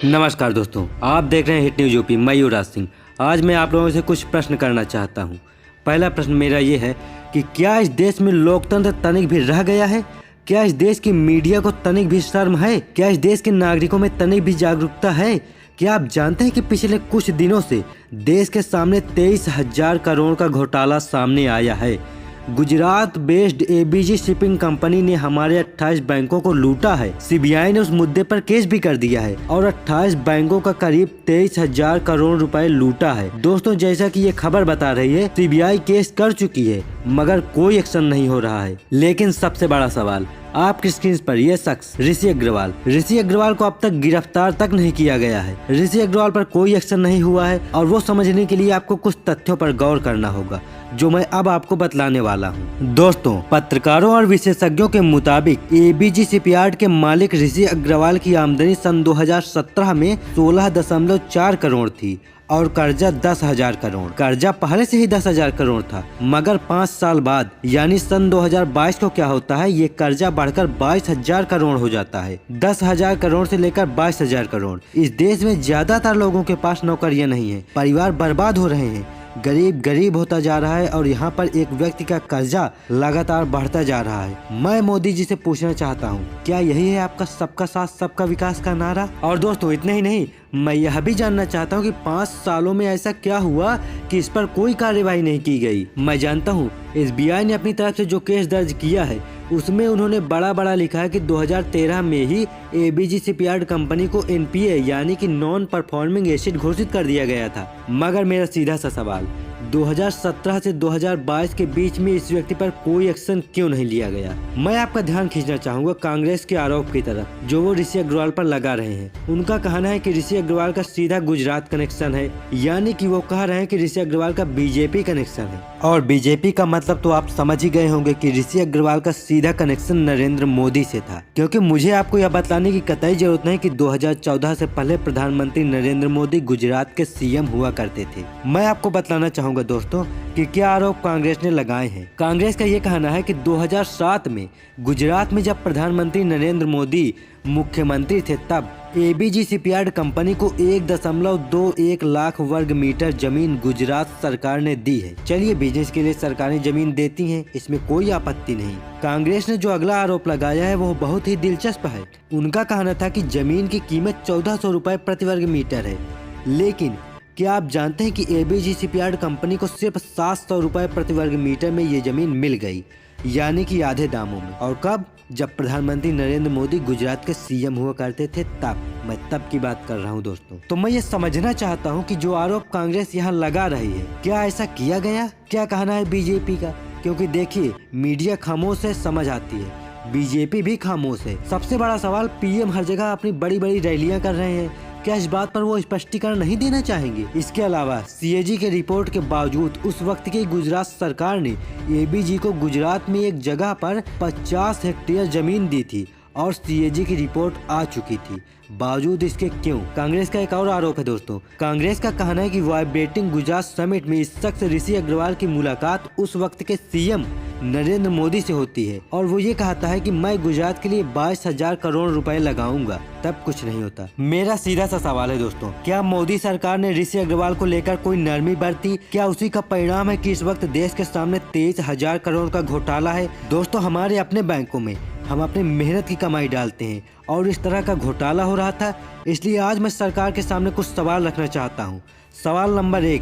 नमस्कार दोस्तों, आप देख रहे हैं हिट न्यूज यूपी। मैं युवराज सिंह। आज मैं आप लोगों से कुछ प्रश्न करना चाहता हूं। पहला प्रश्न मेरा ये है कि क्या इस देश में लोकतंत्र तनिक भी रह गया है? क्या इस देश की मीडिया को तनिक भी शर्म है? क्या इस देश के नागरिकों में तनिक भी जागरूकता है? क्या आप जानते हैं कि पिछले कुछ दिनों से देश के सामने 23,000 करोड़ का घोटाला सामने आया है। Gujarat based ABG shipping company ने हमारे 28 बैंकों को लूटा है। सीबीआई ने उस मुद्दे पर केस भी कर दिया है और 28 बैंकों का करीब 23,000 करोड़ रुपए लूटा है। दोस्तों, जैसा कि ये खबर बता रही है, सीबीआई केस कर चुकी है मगर कोई एक्शन नहीं हो रहा है। लेकिन सबसे बड़ा सवाल, आपकी स्क्रीन पर यह शख्स ऋषि अग्रवाल को अब तक गिरफ्तार तक नहीं किया गया है। ऋषि अग्रवाल पर कोई एक्शन नहीं हुआ है और वो समझने के लिए आपको कुछ तथ्यों पर गौर करना होगा जो मैं अब आपको बतलाने वाला हूँ। दोस्तों, पत्रकारों और विशेषज्ञों के मुताबिक एबीजी शिपयार्ड के मालिक ऋषि अग्रवाल की आमदनी सन 2017 में 16.4 करोड़ थी और कर्जा 10,000 करोड़। कर्जा पहले से ही 10,000 करोड़ था, मगर 5 साल बाद यानी सन 2022 को क्या होता है, ये कर्जा बढ़कर 22,000 करोड़ हो जाता है। 10,000 करोड़ से लेकर 22,000 करोड़। इस देश में ज्यादातर लोगों के पास नौकरियां नहीं है, परिवार बर्बाद हो रहे हैं, गरीब होता जा रहा है और यहाँ पर एक व्यक्ति का कर्जा लगातार बढ़ता जा रहा है। मैं मोदी जी से पूछना चाहता हूँ, क्या यही है आपका सबका साथ सबका विकास का नारा? और दोस्तों, इतना ही नहीं, मैं यह भी जानना चाहता हूँ कि 5 सालों में ऐसा क्या हुआ कि इस पर कोई कार्यवाही नहीं की गई। मैं जानता हूँ एसबीआई ने अपनी तरफ से जो केस दर्ज किया है उसमें उन्होंने बड़ा लिखा है कि 2013 में ही एबीजी शिपयार्ड कंपनी को एनपीए यानी कि नॉन परफॉर्मिंग एसेट घोषित कर दिया गया था। मगर मेरा सीधा सा सवाल, 2017 से 2022 के बीच में इस व्यक्ति पर कोई एक्शन क्यों नहीं लिया गया? मैं आपका ध्यान खींचना चाहूंगा कांग्रेस के आरोप की तरफ जो वो ऋषि अग्रवाल पर लगा रहे हैं। उनका कहना है कि ऋषि अग्रवाल का सीधा गुजरात कनेक्शन है, यानी कि वो कह रहे हैं कि ऋषि अग्रवाल का बीजेपी कनेक्शन है। और बीजेपी का मतलब तो आप समझ ही गए होंगे कि ऋषि अग्रवाल का सीधा कनेक्शन नरेंद्र मोदी से था, क्योंकि मुझे आपको यह बतलाने की कतई जरूरत नहीं कि 2014 से पहले प्रधानमंत्री नरेंद्र मोदी गुजरात के सीएम हुआ करते थे। मैं आपको बतलाना चाहूंगा दोस्तों कि क्या आरोप कांग्रेस ने लगाए हैं। कांग्रेस का ये कहना है कि 2007 में गुजरात में जब प्रधानमंत्री नरेंद्र मोदी मुख्यमंत्री थे तब एबीजी शिपयार्ड कंपनी को 1.21 लाख वर्ग मीटर जमीन गुजरात सरकार ने दी है। चलिए, बिजनेस के लिए सरकारें जमीन देती हैं, इसमें कोई आपत्ति नहीं। कांग्रेस ने जो अगला आरोप लगाया है वो बहुत ही दिलचस्प है। उनका कहना था कि जमीन की कीमत 1400 रुपए प्रति वर्ग मीटर है, लेकिन क्या आप जानते हैं कि एबीजी शिपयार्ड कंपनी को सिर्फ 700 रुपए प्रति वर्ग मीटर में ये जमीन मिल गई, यानी कि आधे दामों में। और कब? जब प्रधानमंत्री नरेंद्र मोदी गुजरात के सीएम हुआ करते थे तब। मैं तब की बात कर रहा हूं दोस्तों। तो मैं ये समझना चाहता हूं कि जो आरोप कांग्रेस यहाँ लगा रही है, क्या ऐसा किया गया? क्या कहना है बीजेपी का? क्योंकि देखिए, मीडिया खामोश है, समझ आती है, बीजेपी भी खामोश है। सबसे बड़ा सवाल, पीएम हर जगह अपनी बड़ी रैलियां कर रहे हैं, क्या इस बात पर वो स्पष्टीकरण नहीं देना चाहेंगे? इसके अलावा सीएजी के रिपोर्ट के बावजूद उस वक्त की गुजरात सरकार ने एबीजी को गुजरात में एक जगह पर 50 हेक्टेयर जमीन दी थी और सीएजी की रिपोर्ट आ चुकी थी। बावजूद इसके क्यों? कांग्रेस का एक और आरोप है दोस्तों। कांग्रेस का कहना है कि वाइब्रेटिंग गुजरात समिट में इस शख्स ऋषि अग्रवाल की मुलाकात उस वक्त के सीएम नरेंद्र मोदी से होती है और वो ये कहता है कि मैं गुजरात के लिए 22,000 करोड़ रुपए लगाऊंगा, तब कुछ नहीं होता। मेरा सीधा सा सवाल है दोस्तों, क्या मोदी सरकार ने ऋषि अग्रवाल को लेकर कोई नरमी बरती? क्या उसी का परिणाम है कि इस वक्त देश के सामने 23,000 करोड़ का घोटाला है? दोस्तों, हमारे अपने बैंकों में हम अपने मेहनत की कमाई डालते हैं और इस तरह का घोटाला हो रहा था। इसलिए आज मैं सरकार के सामने कुछ सवाल रखना चाहता हूँ। सवाल नंबर 1,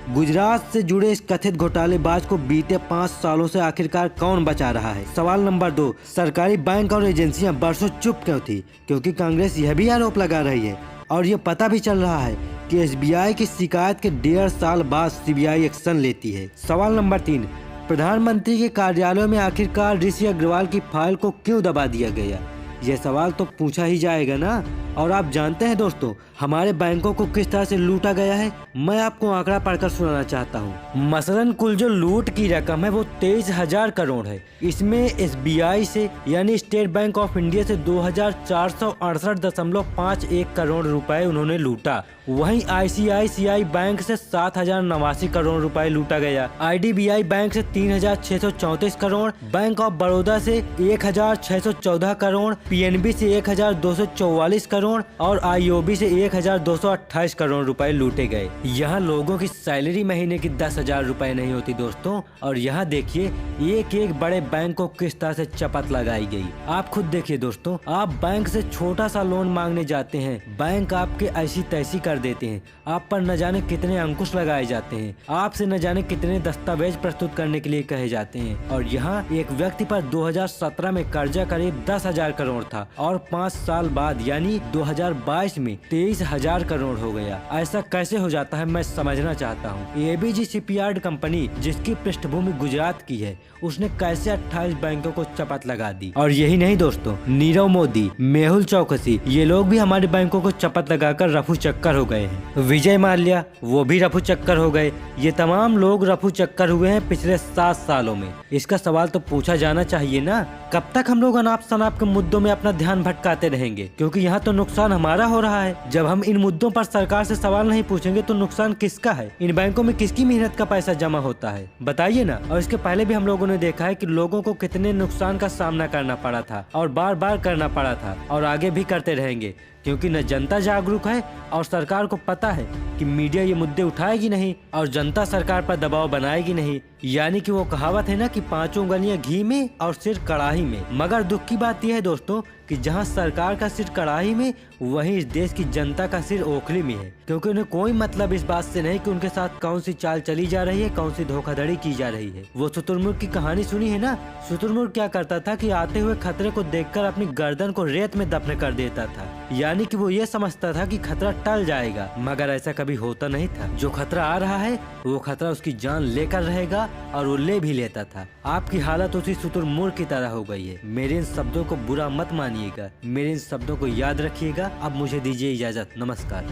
गुजरात से जुड़े इस कथित घोटालेबाज को बीते 5 सालों से आखिरकार कौन बचा रहा है? सवाल नंबर 2, सरकारी बैंक और एजेंसियां बरसों चुप क्यों थी? क्योंकि कांग्रेस यह भी आरोप लगा रही है और ये पता भी चल रहा है कि एसबीआई की शिकायत के 1.5 साल बाद सीबीआई एक्शन लेती है। सवाल नंबर 3, प्रधानमंत्री के कार्यालय में आखिरकार ऋषि अग्रवाल की फाइल को क्यों दबा दिया गया? यह सवाल तो पूछा ही जाएगा ना। और आप जानते हैं दोस्तों, हमारे बैंकों को किस तरह से लूटा गया है? मैं आपको आंकड़ा पढ़कर सुनाना चाहता हूँ। मसलन कुल जो लूट की रकम है वो 23,000 करोड़ है। इसमें एसबीआई से यानी स्टेट बैंक ऑफ इंडिया से 2,468.51 करोड़ रुपए उन्होंने लूटा। वहीं आईसीआईसीआई बैंक से 7,089 करोड़ रुपए लूटा गया। आईडीबीआई बैंक से 3,634 करोड़, बैंक ऑफ बड़ौदा से 1,614 करोड़, पीएनबी से 1,244 करोड़, करोड़ और आईओबी से 1228 करोड़ रुपए लूटे गए। यहाँ लोगों की सैलरी महीने की 10,000 रुपए नहीं होती दोस्तों। और यहाँ देखिए एक एक बड़े बैंक को किस तरह से चपत लगाई गई। आप खुद देखिए दोस्तों, आप बैंक से छोटा सा लोन मांगने जाते हैं, बैंक आपके ऐसी तैसी कर देते हैं। आप पर न जाने कितने अंकुश लगाए जाते हैं, आपसे न जाने कितने दस्तावेज प्रस्तुत करने के लिए कहे जाते हैं। और यहाँ एक व्यक्ति पर 2017 में कर्जा करीब 10,000 करोड़ था और 5 साल बाद यानी 2022 में 23,000 करोड़ हो गया। ऐसा कैसे हो जाता है मैं समझना चाहता हूँ। एबीजी शिपयार्ड कंपनी जिसकी पृष्ठभूमि गुजरात की है, उसने कैसे 28 बैंकों को चपत लगा दी। और यही नहीं दोस्तों, नीरव मोदी, मेहुल चौकसी, ये लोग भी हमारे बैंकों को चपत लगाकर रफू चक्कर हो गए हैं। विजय माल्या वो भी रफू चक्कर हो गए। ये तमाम लोग रफू चक्कर हुए हैं पिछले 7 सालों में। इसका सवाल तो पूछा जाना चाहिए ना, कब तक हम लोग अनाप शनाप के मुद्दों में अपना ध्यान भटकाते रहेंगे, क्योंकि यहाँ तो नुकसान हमारा हो रहा है। जब हम इन मुद्दों पर सरकार से सवाल नहीं पूछेंगे तो नुकसान किसका है? इन बैंकों में किसकी मेहनत का पैसा जमा होता है, बताइए ना। और इसके पहले भी हम लोगों ने देखा है कि लोगों को कितने नुकसान का सामना करना पड़ा था और बार बार करना पड़ा था और आगे भी करते रहेंगे, क्योंकि न जनता जागरूक है और सरकार को पता है कि मीडिया ये मुद्दे उठाएगी नहीं और जनता सरकार पर दबाव बनाएगी नहीं। यानी कि वो कहावत है ना कि 5 उंगलियां घी में और सिर कड़ाही में। मगर दुख की बात यह है दोस्तों कि जहां सरकार का सिर कड़ाही में, वहीं इस देश की जनता का सिर ओखली में है, क्योंकि उन्हें कोई मतलब इस बात से नहीं कि उनके साथ कौन सी चाल चली जा रही है, कौन सी धोखाधड़ी की जा रही है। वो शुतुरमुर्ग की कहानी सुनी है ना। शुतुरमुर्ग क्या करता था कि आते हुए खतरे को देखकर अपनी गर्दन को रेत में दफन कर देता था, यानी कि वो ये समझता था कि खतरा टल जाएगा। मगर ऐसा कभी होता नहीं था। जो खतरा आ रहा है वो खतरा उसकी जान लेकर रहेगा और वो ले भी लेता था। आपकी हालत उसी शुतुरमुर्ग की तरह हो गई है। मेरे इन शब्दों को बुरा मत मानिएगा, मेरे इन शब्दों को याद रखिएगा। अब मुझे दीजिए इजाजत, नमस्कार।